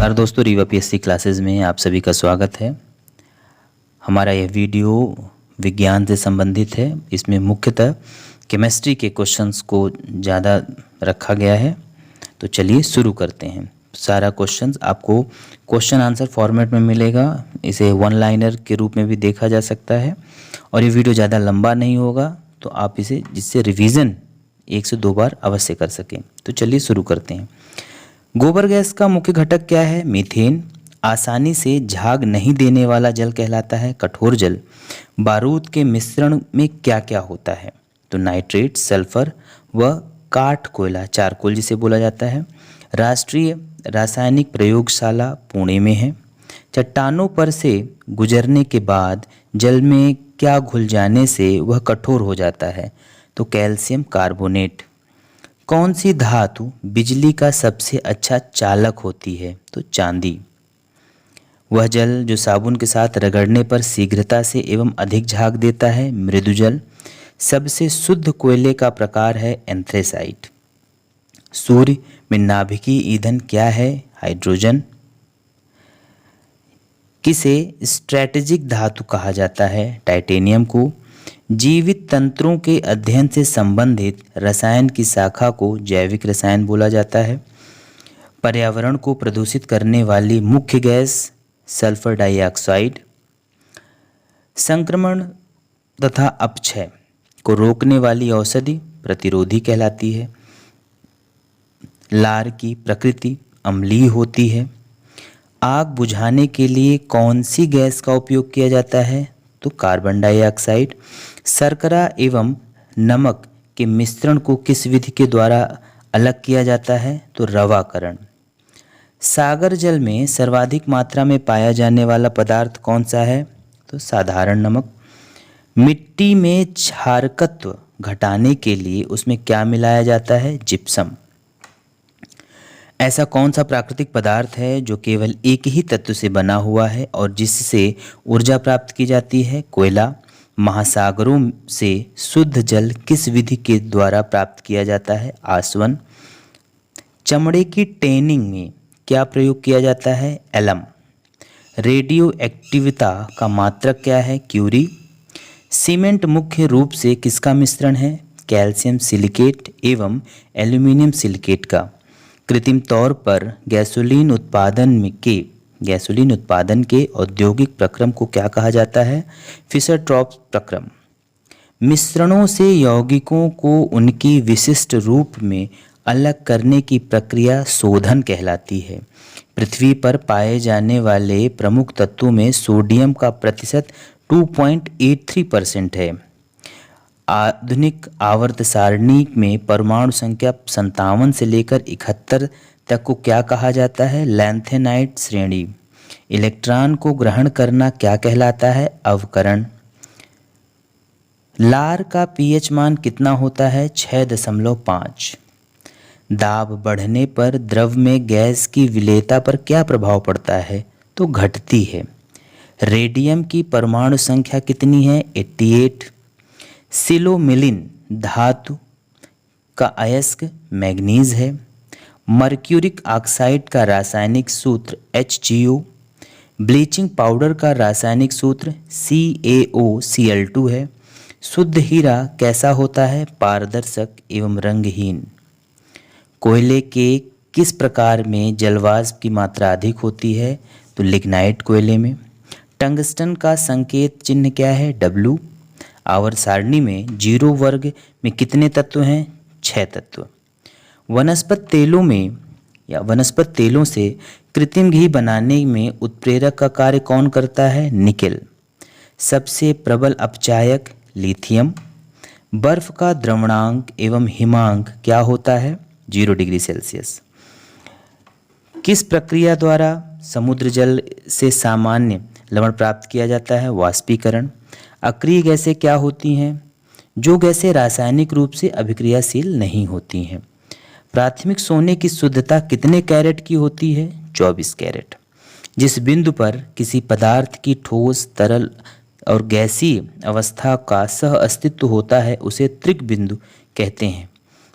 नमस्कार दोस्तों, Rewa PSC classes में आप सभी का स्वागत है। हमारा यह वीडियो विज्ञान से संबंधित है। इसमें मुख्यतः केमिस्ट्री के क्वेश्चंस को ज़्यादा रखा गया है। तो चलिए शुरू करते हैं। सारा क्वेश्चंस आपको क्वेश्चन आंसर फॉर्मेट में मिलेगा। इसे वन लाइनर के रूप में भी देखा जा सकता है और ये वीडियो ज़्यादा लंबा नहीं होगा, तो आप इसे जिससे रिवीजन 1 से 2 बार अवश्य कर सकें। तो चलिए शुरू करते हैं। गोबर गैस का मुख्य घटक क्या है? मीथेन। आसानी से झाग नहीं देने वाला जल कहलाता है कठोर जल। बारूद के मिश्रण में क्या क्या होता है? तो नाइट्रेट, सल्फर व काठ कोयला, चारकोल जिसे बोला जाता है। राष्ट्रीय रासायनिक प्रयोगशाला पुणे में है। चट्टानों पर से गुजरने के बाद जल में क्या घुल जाने से वह कठोर हो जाता है? तो कैल्शियम कार्बोनेट। कौन सी धातु बिजली का सबसे अच्छा चालक होती है? तो चांदी। वह जल जो साबुन के साथ रगड़ने पर शीघ्रता से एवं अधिक झाग देता है? मृदु जल। सबसे शुद्ध कोयले का प्रकार है एंथ्रेसाइट। सूर्य में नाभिकीय ईंधन क्या है? हाइड्रोजन। किसे स्ट्रैटेजिक धातु कहा जाता है? टाइटेनियम को। जीवित तंत्रों के अध्ययन से संबंधित रसायन की शाखा को जैविक रसायन बोला जाता है। पर्यावरण को प्रदूषित करने वाली मुख्य गैस सल्फर डाइऑक्साइड। संक्रमण तथा अपक्षय को रोकने वाली औषधि प्रतिरोधी कहलाती है। लार की प्रकृति अम्लीय होती है। आग बुझाने के लिए कौन सी गैस का उपयोग किया जाता है? तो कार्बन डाइऑक्साइड। शर्करा एवं नमक के मिश्रण को किस विधि के द्वारा अलग किया जाता है? तो रवाकरण। सागर जल में सर्वाधिक मात्रा में पाया जाने वाला पदार्थ कौन सा है? तो साधारण नमक। मिट्टी में क्षारकत्व घटाने के लिए उसमें क्या मिलाया जाता है? जिप्सम। ऐसा कौन सा प्राकृतिक पदार्थ है जो केवल एक ही तत्व से बना हुआ है और जिससे ऊर्जा प्राप्त की जाती है? कोयला। महासागरों से शुद्ध जल किस विधि के द्वारा प्राप्त किया जाता है? आसवन। चमड़े की टैनिंग में क्या प्रयोग किया जाता है? एलम। रेडियो एक्टिविता का मात्रक क्या है? क्यूरी। सीमेंट मुख्य रूप से किसका मिश्रण है? कैल्शियम सिलिकेट एवं एल्यूमिनियम सिलिकेट का। कृत्रिम तौर पर गैसोलीन उत्पादन के औद्योगिक प्रक्रम को क्या कहा जाता है? फिशर-ट्रॉप प्रक्रम। मिश्रणों से यौगिकों को उनकी विशिष्ट रूप में अलग करने की प्रक्रिया शोधन कहलाती है। पृथ्वी पर पाए जाने वाले प्रमुख तत्वों में सोडियम का प्रतिशत 2.83% है। आधुनिक आवर्त सारणी में परमाणु संख्या 57 से लेकर 71 तक को क्या कहा जाता है? लैंथेनाइट श्रेणी। इलेक्ट्रॉन को ग्रहण करना क्या कहलाता है? अवकरण। लार का पीएच मान कितना होता है? 6.5। दाब बढ़ने पर द्रव में गैस की विलेयता पर क्या प्रभाव पड़ता है? तो घटती है। रेडियम की परमाणु संख्या कितनी है? 88। सिलोमिलिन धातु का अयस्क मैग्नीज है। मर्क्यूरिक ऑक्साइड का रासायनिक सूत्र HgO। ब्लीचिंग पाउडर का रासायनिक सूत्र CaOCl2 है। शुद्ध हीरा कैसा होता है? पारदर्शक एवं रंगहीन। कोयले के किस प्रकार में जलवाष्प की मात्रा अधिक होती है? तो लिग्नाइट कोयले में। टंगस्टन का संकेत चिन्ह क्या है? W। आवर्त सारणी में 0 वर्ग में कितने तत्व हैं? 6 तत्व। वनस्पत तेलों से कृत्रिम घी बनाने में उत्प्रेरक का कार्य कौन करता है? निकेल। सबसे प्रबल अपचायक लिथियम। बर्फ का द्रवणांक एवं हिमांक क्या होता है? 0 डिग्री सेल्सियस। किस प्रक्रिया द्वारा समुद्र जल से सामान्य लवण प्राप्त किया जाता है? वाष्पीकरण। अक्रिय गैसें क्या होती हैं? जो गैसें रासायनिक रूप से अभिक्रियाशील नहीं होती हैं। प्राथमिक सोने की शुद्धता कितने कैरेट की होती है? 24 कैरेट। जिस बिंदु पर किसी पदार्थ की ठोस, तरल और गैसीय अवस्था का सह अस्तित्व होता है उसे त्रिक बिंदु कहते हैं।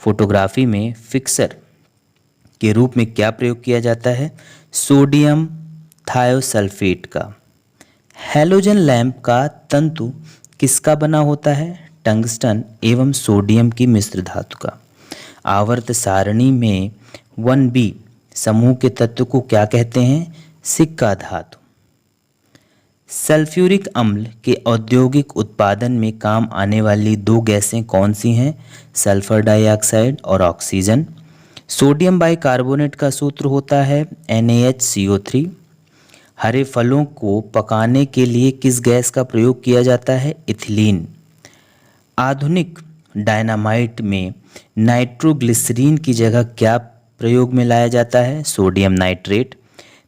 फोटोग्राफी में फिक्सर के रूप में क्या प्रयोग किया जाता है? सोडियम थायोसल्फेट का। हैलोजन लैंप का तंतु किसका बना होता है? टंगस्टन एवं सोडियम की मिश्र धातु का। आवर्त सारणी में 1b समूह के तत्व को क्या कहते हैं? सिक्का धातु। सल्फ्यूरिक अम्ल के औद्योगिक उत्पादन में काम आने वाली दो गैसें कौन सी हैं? सल्फर डाइऑक्साइड और ऑक्सीजन। सोडियम बाइकार्बोनेट का सूत्र होता है NaHCO3। हरे फलों को पकाने के लिए किस गैस का प्रयोग किया जाता है? इथिलीन। आधुनिक डायनामाइट में नाइट्रोग्लिसरीन की जगह क्या प्रयोग में लाया जाता है? Sodium nitrate.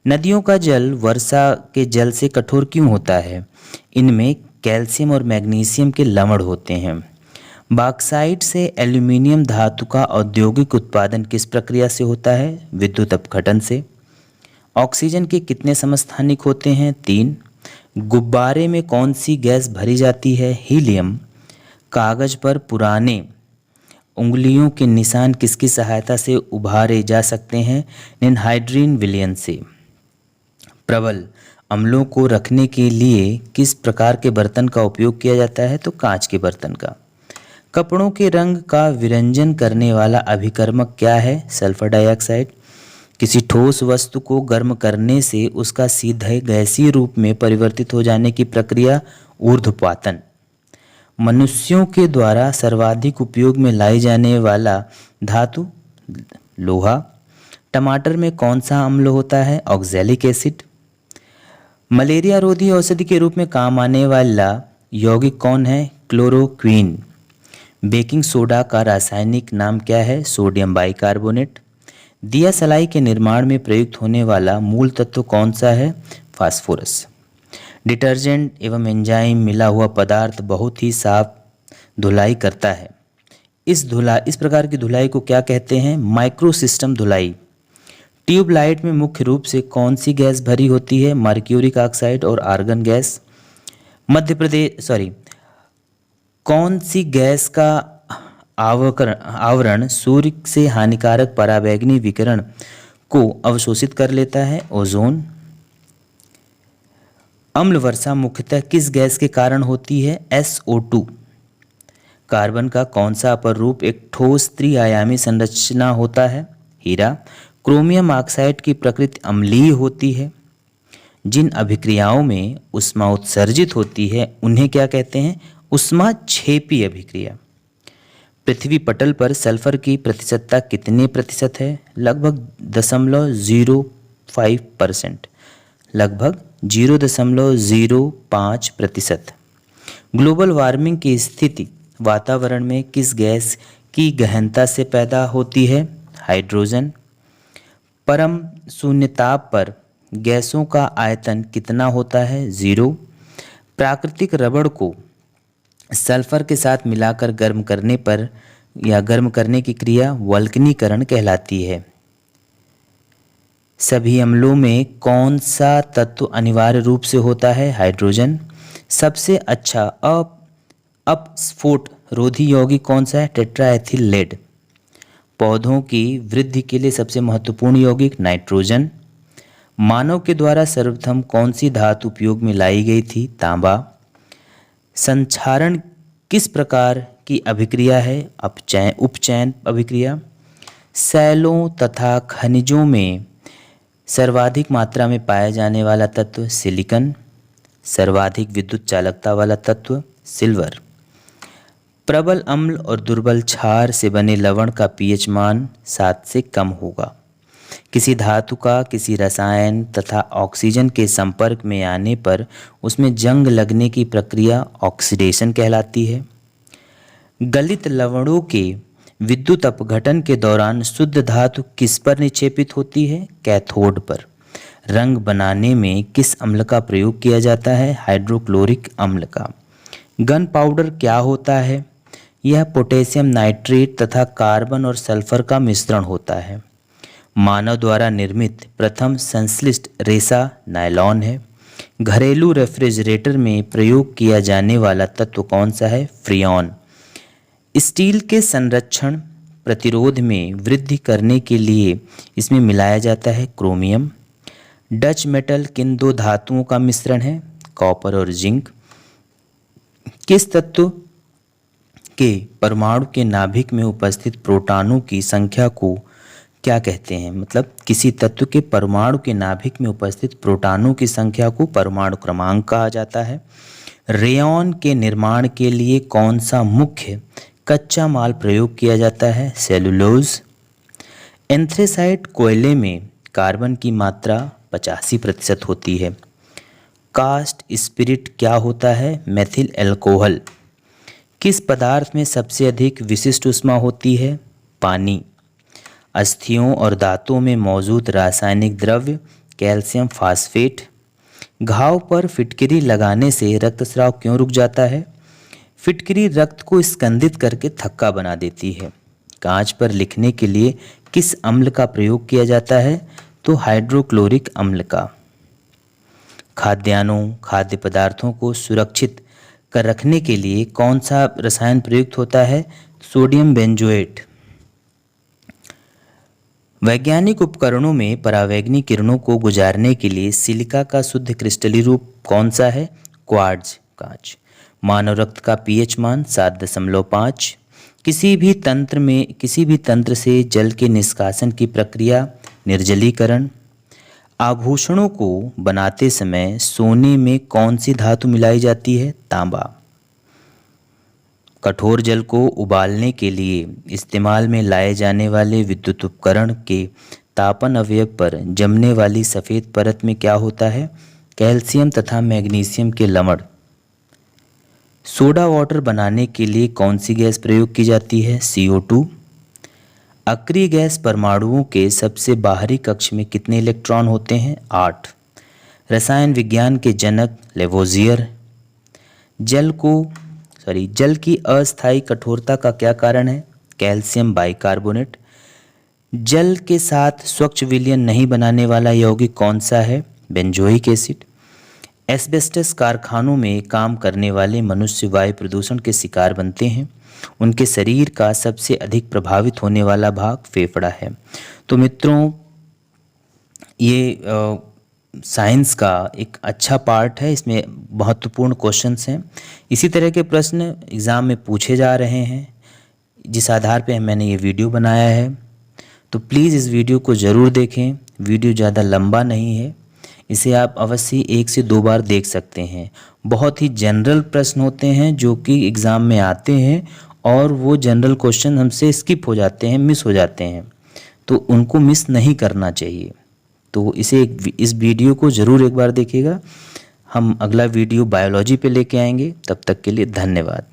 नदियों का जल वर्षा के जल से कठोर क्यों होता है? इनमें कैल्शियम और मैग्नीशियम के लवण होते हैं। बॉक्साइट से एल्यूमिनियम धातु का औद्योगिक उत्पादन किस प्रक्रिया से होता है? विद्युत अपघटन से। ऑक्सीजन के कितने समस्थानिक होते हैं? 3। गुब्बारे में कौन सी गैस भरी जाती है? हीलियम। कागज पर पुराने उंगलियों के निशान किसकी सहायता से उभारे जा सकते हैं? एनहाइड्रीन विलयन से। प्रबल अम्लों को रखने के लिए किस प्रकार के बर्तन का उपयोग किया जाता है? तो कांच के बर्तन का। कपड़ों के रंग का विरंजन करने वाला अभिकर्मक क्या है? Sulphur dioxide. किसी ठोस वस्तु को गर्म करने से उसका सीधे गैसीय रूप में परिवर्तित हो जाने की प्रक्रिया ऊर्ध्वपातन। मनुष्यों के द्वारा सर्वाधिक उपयोग में लाई जाने वाला धातु लोहा। टमाटर में कौन सा अम्ल होता है? Oxalic acid. मलेरिया रोधी औषधि के रूप में काम आने वाला यौगिक कौन है? क्लोरोक्वीन। बेकिंग सोडा का रासायनिक नाम क्या है? Sodium bicarbonate. दिया सलाई के निर्माण में प्रयुक्त होने वाला मूल तत्व कौन सा है? फास्फोरस। डिटर्जेंट एवं एंजाइम मिला हुआ पदार्थ बहुत ही साफ धुलाई करता है। इस प्रकार की धुलाई को क्या कहते हैं? माइक्रो सिस्टम धुलाई। ट्यूबलाइट में मुख्य रूप से कौन सी गैस भरी होती है? मर्क्यूरिक ऑक्साइड और आर्गन गैस। कौन सी गैस का आवरण सूर्य से हानिकारक पराबैंगनी विकिरण को अवशोषित कर लेता है? ओजोन। अम्ल वर्षा मुख्यतः किस गैस के कारण होती है? SO2। कार्बन का कौन सा अपर रूप एक ठोस त्रिआयामी संरचना होता है? हीरा। क्रोमियम ऑक्साइड की प्रकृति अम्लीय होती है। जिन अभिक्रियाओं में ऊष्मा उत्सर्जित होती है उन्हें क्या कहते हैं? ऊष्माक्षेपी अभिक्रिया। पृथ्वी पटल पर सल्फर की प्रतिशतता कितने प्रतिशत है? लगभग 0.05%। लगभग 0.05%। ग्लोबल वार्मिंग की स्थिति वातावरण में किस गैस की गहनता से पैदा होती है? हाइड्रोजन। परम शून्य ताप पर गैसों का आयतन कितना होता है? 0। प्राकृतिक रबड़ को सल्फर के साथ मिलाकर गर्म करने पर या गर्म करने की क्रिया वल्कनीकरण कहलाती है। सभी अम्लों में कौन सा तत्व अनिवार्य रूप से होता है? हाइड्रोजन। सबसे अच्छा अपस्फोट रोधी यौगिक कौन सा है? Tetraethyl lead. पौधों की वृद्धि के लिए सबसे महत्वपूर्ण यौगिक नाइट्रोजन। मानव के द्वारा सर्वप्रथम कौन सी धातु उपयोग में लाई गई थी? तांबा। संक्षारण किस प्रकार की अभिक्रिया है? उपचयन अभिक्रिया। सैलों तथा खनिजों में सर्वाधिक मात्रा में पाया जाने वाला तत्व सिलिकन। सर्वाधिक विद्युत चालकता वाला तत्व सिल्वर। प्रबल अम्ल और दुर्बल क्षार से बने लवण का pH मान 7 से कम होगा। किसी धातु का किसी रसायन तथा ऑक्सीजन के संपर्क में आने पर उसमें जंग लगने की प्रक्रिया ऑक्सीडेशन कहलाती है। गलित लवणों के विद्युत अपघटन के दौरान शुद्ध धातु किस पर निक्षेपित होती है? कैथोड पर। रंग बनाने में किस अम्ल का प्रयोग किया जाता है? हाइड्रोक्लोरिक अम्ल का। गन पाउडर क्या होता है? यह पोटेशियम नाइट्रेट तथा कार्बन और सल्फर का मिश्रण होता है। मानव द्वारा निर्मित प्रथम संश्लिष्ट रेशा नायलॉन है। घरेलू रेफ्रिजरेटर में प्रयोग किया जाने वाला तत्व कौन सा है? फ्रियॉन। स्टील के संरक्षण प्रतिरोध में वृद्धि करने के लिए इसमें मिलाया जाता है क्रोमियम। डच मेटल किन दो धातुओं का मिश्रण है? कॉपर और जिंक। किस तत्व के परमाणु के नाभिक में उपस्थित प्रोटॉनों की संख्या को क्या कहते हैं? मतलब किसी तत्व के परमाणु के नाभिक में उपस्थित प्रोटॉनों की संख्या को परमाणु क्रमांक कहा जाता है। रेयॉन के निर्माण के लिए कौन सा मुख्य कच्चा माल प्रयोग किया जाता है? सेलुलोज। एंथ्रेसाइट कोयले में कार्बन की मात्रा 85% होती है। कास्ट स्पिरिट क्या होता है? Methyl alcohol. किस पदार्थ में सबसे अधिक विशिष्ट ऊष्मा होती है? पानी। अस्थियों और दांतों में मौजूद रासायनिक द्रव्य कैल्शियम फास्फेट। घाव पर फिटकरी लगाने से रक्तस्राव क्यों रुक जाता है? फिटकरी रक्त को स्कंदित करके थक्का बना देती है। कांच पर लिखने के लिए किस अम्ल का प्रयोग किया जाता है? तो हाइड्रोक्लोरिक अम्ल का। खाद्यान्नों खाद्य पदार्थों को सुरक्षित कर रखने के लिए कौन सा रसायन प्रयुक्त होता है? Sodium benzoate. वैज्ञानिक उपकरणों में परावैंगनी किरणों को गुजारने के लिए सिलिका का शुद्ध क्रिस्टलीय रूप कौन सा है? क्वार्ट्ज कांच। मानव रक्त का पीएच मान 7.5। किसी भी तंत्र से जल के निष्कासन की प्रक्रिया निर्जलीकरण। आभूषणों को बनाते समय सोने में कौन सी धातु मिलाई जाती है? तांबा। कठोर जल को उबालने के लिए इस्तेमाल में लाए जाने वाले विद्युत उपकरण के तापन अवयव पर जमने वाली सफ़ेद परत में क्या होता है? कैल्शियम तथा मैग्नीशियम के लवण। सोडा वाटर बनाने के लिए कौन सी गैस प्रयोग की जाती है? CO2। अक्रिय गैस परमाणुओं के सबसे बाहरी कक्ष में कितने इलेक्ट्रॉन होते हैं? 8। रसायन विज्ञान के जनक लेवोजियर। जल की अस्थायी कठोरता का क्या कारण है? Calcium bicarbonate. जल के साथ स्वच्छ विलयन नहीं बनाने वाला यौगिक कौन सा है? Benzoic acid. एस्बेस्टस कारखानों में काम करने वाले मनुष्य वायु प्रदूषण के शिकार बनते हैं। उनके शरीर का सबसे अधिक प्रभावित होने वाला भाग फेफड़ा है। तो मित्रों, ये साइंस का एक अच्छा पार्ट है, इसमें महत्वपूर्ण क्वेश्चंस हैं। इसी तरह के प्रश्न एग्ज़ाम में पूछे जा रहे हैं, जिस आधार पे मैंने ये वीडियो बनाया है। तो प्लीज़ इस वीडियो को ज़रूर देखें। वीडियो ज़्यादा लंबा नहीं है, इसे आप अवश्य 1 से 2 बार देख सकते हैं। बहुत ही जनरल प्रश्न होते हैं जो कि एग्ज़ाम में आते हैं, और वो जनरल क्वेश्चन हमसे स्किप हो जाते हैं, मिस हो जाते हैं, तो उनको मिस नहीं करना चाहिए। तो इस वीडियो को ज़रूर एक बार देखिएगा। हम अगला वीडियो बायोलॉजी पे लेके आएंगे। तब तक के लिए धन्यवाद।